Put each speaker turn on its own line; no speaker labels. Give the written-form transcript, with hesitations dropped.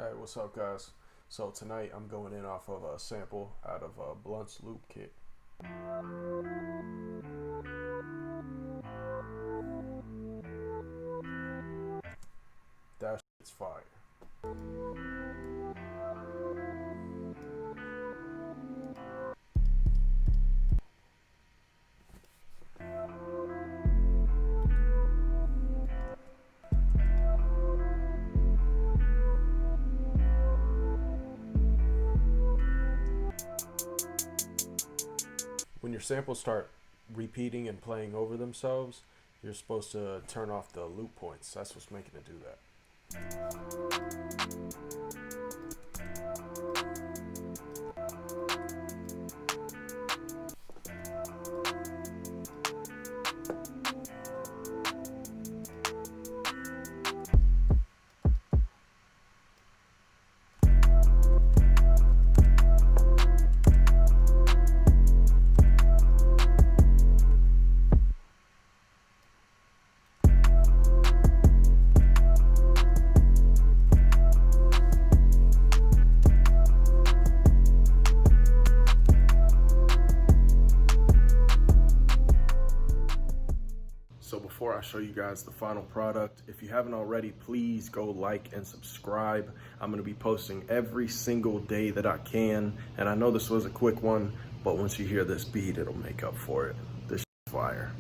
Hey, what's up, guys? So tonight I'm going in off of a sample out of Blunt's Loop Kit. That shit's fire. When your samples start repeating and playing over themselves, you're supposed to turn off the loop points. That's what's making it do that. So before I show you guys the final product, if you haven't already, please go like and subscribe. I'm gonna be posting every single day that I can. And I know this was a quick one, but once you hear this beat, it'll make up for it. This is fire.